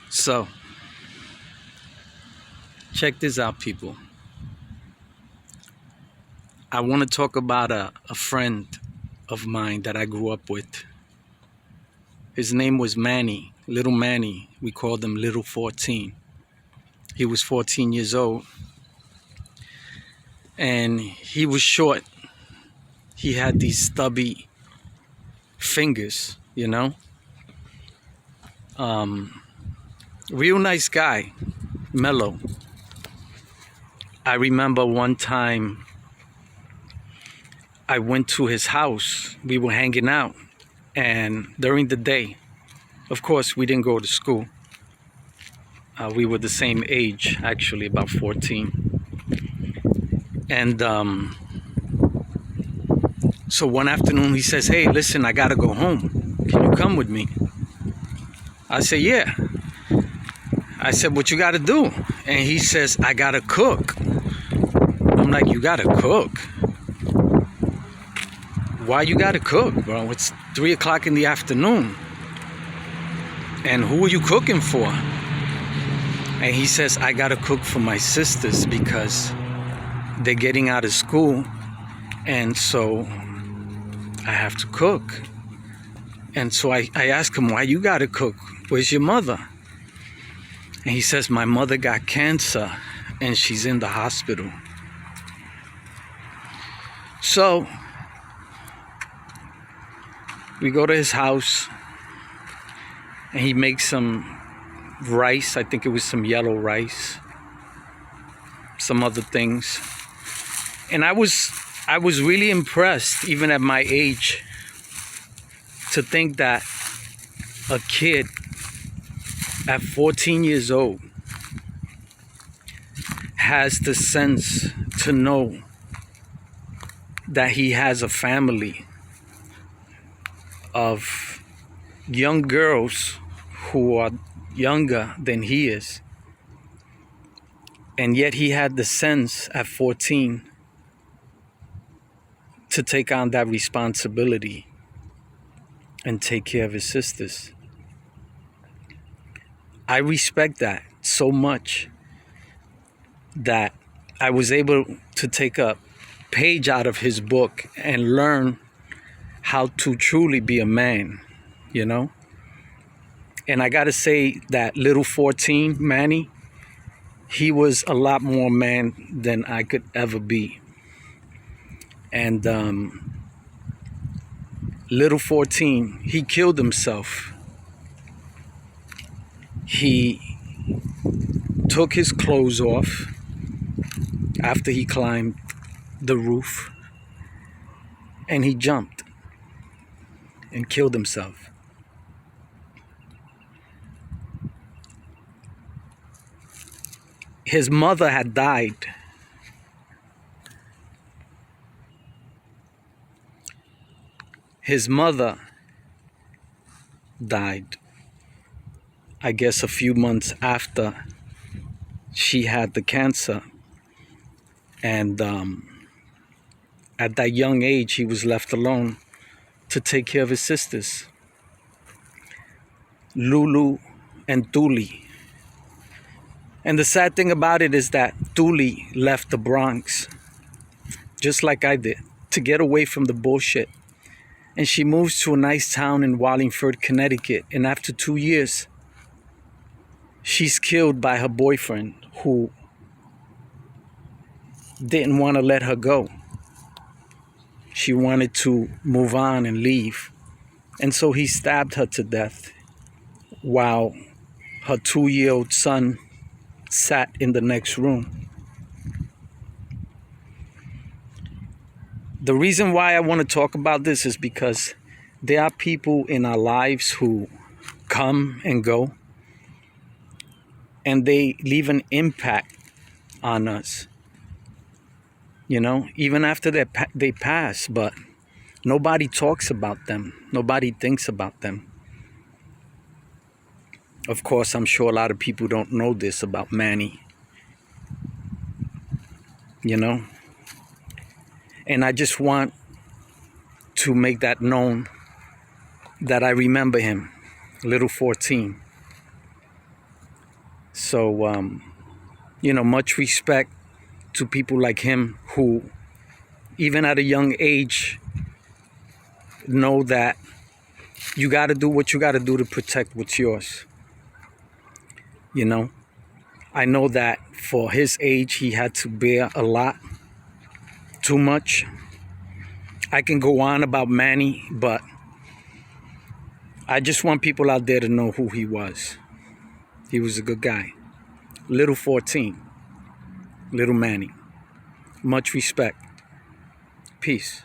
So, check this out, people. I want to talk about a friend of mine that I grew up with. His name was Manny, Little Manny. We called him Little 14. He was 14 years old and he was short. He had these stubby fingers, Um, real nice guy, mellow. I remember one time I went to his house. We were hanging out, and during the day, of course, we didn't go to school. We were the same age, actually, about 14. And so one afternoon, he says, "Hey, listen, I gotta go home. Can you come with me?" I said, "Yeah." I said, "What you gotta do?" And he says, "I gotta cook." I'm like, "You gotta cook? Why you gotta cook, bro? It's 3 o'clock in the afternoon. And who are you cooking for?" And he says, "I gotta cook for my sisters because they're getting out of school, and so I have to cook." And so I asked him, "Why you gotta cook? Where's your mother?" And he says, "My mother got cancer and she's in the hospital." So we go to his house and he makes some rice. I think it was some yellow rice, some other things. And I was really impressed, even at my age, to think that a kid at 14 years old has the sense to know that he has a family of young girls who are younger than he is. And yet he had the sense at 14 to take on that responsibility and take care of his sisters. I respect that so much that I was able to take a page out of his book and learn how to truly be a man, And I gotta say that little 14, Manny, he was a lot more man than I could ever be. And little 14, he killed himself. He took his clothes off after he climbed the roof, and he jumped and killed himself. His mother had died. His mother died, I guess, a few months after she had the cancer. And at that young age, he was left alone to take care of his sisters, Lulu and Thuli. And the sad thing about it is that Thuli left the Bronx, just like I did, to get away from the bullshit. And she moves to a nice town in Wallingford, Connecticut. And after 2 years, she's killed by her boyfriend, who didn't want to let her go. She wanted to move on and leave. And so he stabbed her to death while her 2-year-old son sat in the next room. The reason why I want to talk about this is because there are people in our lives who come and go, and they leave an impact on us, even after they pass, but nobody talks about them. Nobody thinks about them. Of course, I'm sure a lot of people don't know this about Manny, And I just want to make that known, that I remember him, little 14. So, much respect to people like him who, even at a young age, know that you got to do what you got to do to protect what's yours. I know that for his age, he had to bear a lot, too much. I can go on about Manny, but I just want people out there to know who he was. He was a good guy. Little 14, little Manny. Much respect. Peace.